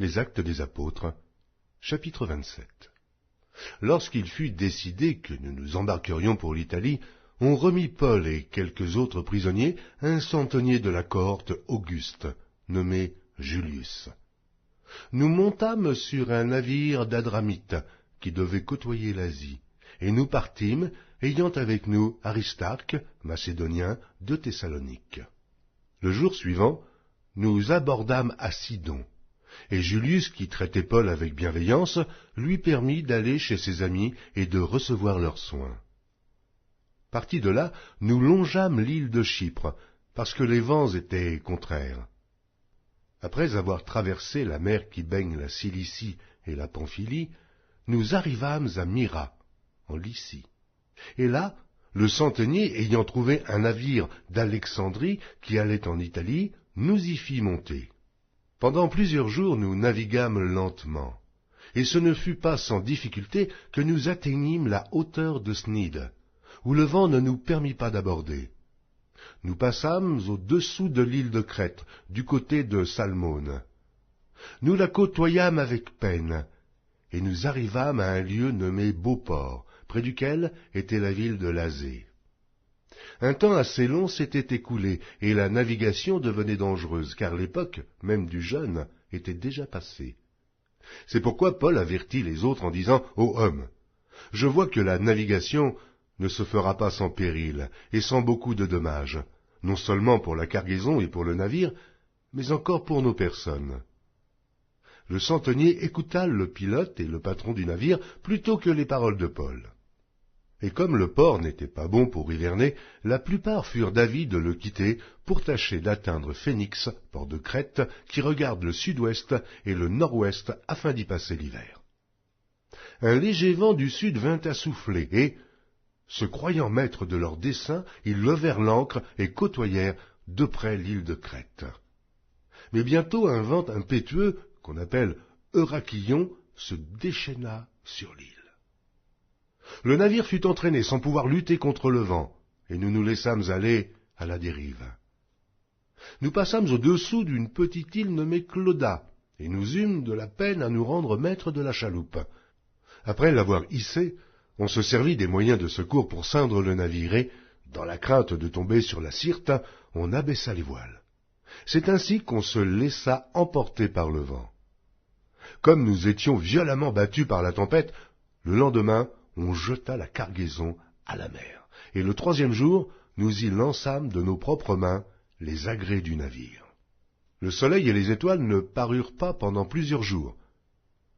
Les Actes des Apôtres, chapitre 27. Lorsqu'il fut décidé que nous nous embarquerions pour l'Italie, on remit Paul et quelques autres prisonniers à un centenier de la cohorte Auguste, nommé Julius. Nous montâmes sur un navire d'Adramite, qui devait côtoyer l'Asie, et nous partîmes, ayant avec nous Aristarque, Macédonien, de Thessalonique. Le jour suivant, nous abordâmes à Sidon, et Julius, qui traitait Paul avec bienveillance, lui permit d'aller chez ses amis et de recevoir leurs soins. Partis de là, nous longeâmes l'île de Chypre, parce que les vents étaient contraires. Après avoir traversé la mer qui baigne la Cilicie et la Pamphylie, nous arrivâmes à Myra, en Lycie. Et là, le centenier ayant trouvé un navire d'Alexandrie qui allait en Italie, nous y fit monter. Pendant plusieurs jours nous naviguâmes lentement, et ce ne fut pas sans difficulté que nous atteignîmes la hauteur de Snide, où le vent ne nous permit pas d'aborder. Nous passâmes au-dessous de l'île de Crète, du côté de Salmone. Nous la côtoyâmes avec peine, et nous arrivâmes à un lieu nommé Beauport, près duquel était la ville de Lasée. Un temps assez long s'était écoulé, et la navigation devenait dangereuse, car l'époque, même du jeûne, était déjà passée. C'est pourquoi Paul avertit les autres en disant « Ô hommes, je vois que la navigation ne se fera pas sans péril et sans beaucoup de dommages, non seulement pour la cargaison et pour le navire, mais encore pour nos personnes. » Le centenier écouta le pilote et le patron du navire plutôt que les paroles de Paul. Et comme le port n'était pas bon pour hiverner, la plupart furent d'avis de le quitter pour tâcher d'atteindre Phénix, port de Crète, qui regarde le sud-ouest et le nord-ouest afin d'y passer l'hiver. Un léger vent du sud vint à souffler, et, se croyant maîtres de leur dessein, ils levèrent l'ancre et côtoyèrent de près l'île de Crète. Mais bientôt un vent impétueux, qu'on appelle Eurachillon, se déchaîna sur l'île. Le navire fut entraîné sans pouvoir lutter contre le vent, et nous nous laissâmes aller à la dérive. Nous passâmes au-dessous d'une petite île nommée Clauda, et nous eûmes de la peine à nous rendre maîtres de la chaloupe. Après l'avoir hissée, on se servit des moyens de secours pour ceindre le navire, et, dans la crainte de tomber sur la Syrte, on abaissa les voiles. C'est ainsi qu'on se laissa emporter par le vent. Comme nous étions violemment battus par la tempête, le lendemain, on jeta la cargaison à la mer, et le troisième jour, nous y lançâmes de nos propres mains les agrès du navire. Le soleil et les étoiles ne parurent pas pendant plusieurs jours,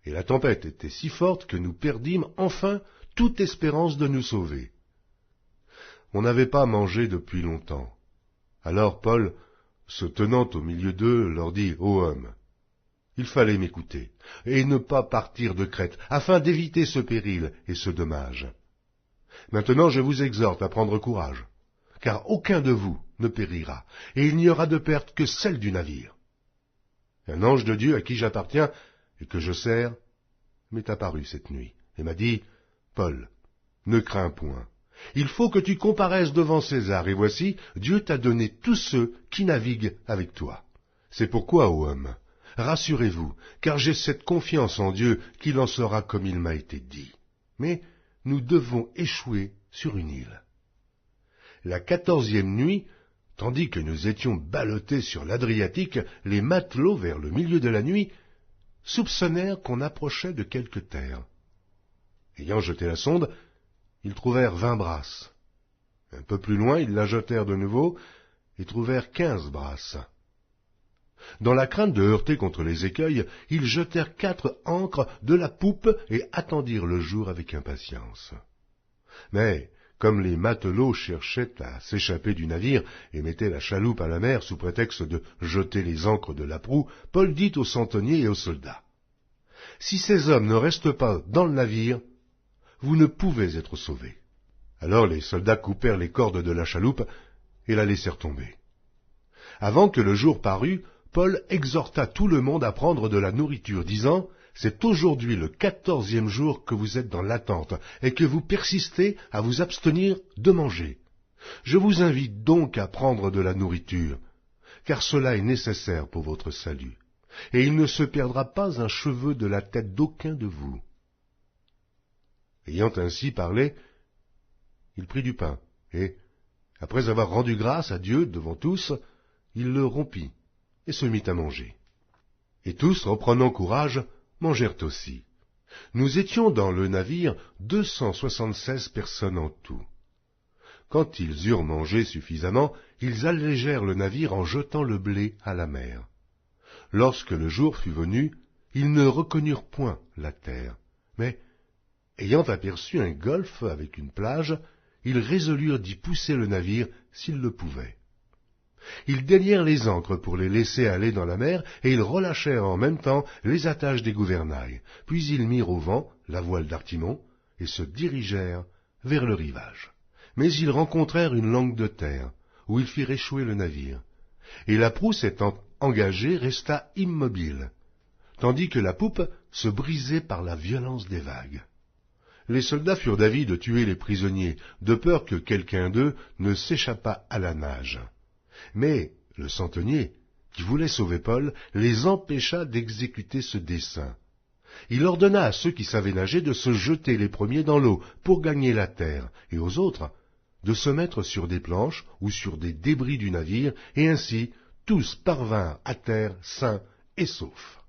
et la tempête était si forte que nous perdîmes enfin toute espérance de nous sauver. On n'avait pas mangé depuis longtemps. Alors Paul, se tenant au milieu d'eux, leur dit « Ô hommes, il fallait m'écouter, et ne pas partir de Crète, afin d'éviter ce péril et ce dommage. Maintenant je vous exhorte à prendre courage, car aucun de vous ne périra, et il n'y aura de perte que celle du navire. Un ange de Dieu à qui j'appartiens et que je sers m'est apparu cette nuit, et m'a dit, « Paul, ne crains point. Il faut que tu comparaisses devant César, et voici, Dieu t'a donné tous ceux qui naviguent avec toi. C'est pourquoi, ô homme, rassurez-vous, car j'ai cette confiance en Dieu qu'il en sera comme il m'a été dit. Mais nous devons échouer sur une île. » La 14e nuit, tandis que nous étions ballottés sur l'Adriatique, les matelots, vers le milieu de la nuit, soupçonnèrent qu'on approchait de quelque terre. Ayant jeté la sonde, ils trouvèrent 20 brasses. Un peu plus loin, ils la jetèrent de nouveau et trouvèrent 15 brasses. Dans la crainte de heurter contre les écueils, ils jetèrent 4 ancres de la poupe et attendirent le jour avec impatience. Mais, comme les matelots cherchaient à s'échapper du navire et mettaient la chaloupe à la mer sous prétexte de jeter les ancres de la proue, Paul dit aux centeniers et aux soldats, « Si ces hommes ne restent pas dans le navire, vous ne pouvez être sauvés. » Alors les soldats coupèrent les cordes de la chaloupe et la laissèrent tomber. Avant que le jour parût, Paul exhorta tout le monde à prendre de la nourriture, disant « C'est aujourd'hui le 14e jour que vous êtes dans l'attente et que vous persistez à vous abstenir de manger. Je vous invite donc à prendre de la nourriture, car cela est nécessaire pour votre salut. et il ne se perdra pas un cheveu de la tête d'aucun de vous. » Ayant ainsi parlé, il prit du pain, et, après avoir rendu grâce à Dieu devant tous, il le rompit, et se mit à manger. Et tous, reprenant courage, mangèrent aussi. Nous étions dans le navire 276 personnes en tout. Quand ils eurent mangé suffisamment, ils allégèrent le navire en jetant le blé à la mer. Lorsque le jour fut venu, ils ne reconnurent point la terre, mais, ayant aperçu un golfe avec une plage, ils résolurent d'y pousser le navire s'ils le pouvaient. Ils délièrent les ancres pour les laisser aller dans la mer, et ils relâchèrent en même temps les attaches des gouvernails. Puis ils mirent au vent la voile d'Artimon, et se dirigèrent vers le rivage. Mais ils rencontrèrent une langue de terre, où ils firent échouer le navire. Et la prousse étant engagée, resta immobile, tandis que la poupe se brisait par la violence des vagues. Les soldats furent d'avis de tuer les prisonniers, de peur que quelqu'un d'eux ne s'échappât à la nage. Mais le centenier, qui voulait sauver Paul, les empêcha d'exécuter ce dessein. Il ordonna à ceux qui savaient nager de se jeter les premiers dans l'eau pour gagner la terre, et aux autres de se mettre sur des planches ou sur des débris du navire, et ainsi tous parvinrent à terre sains et saufs.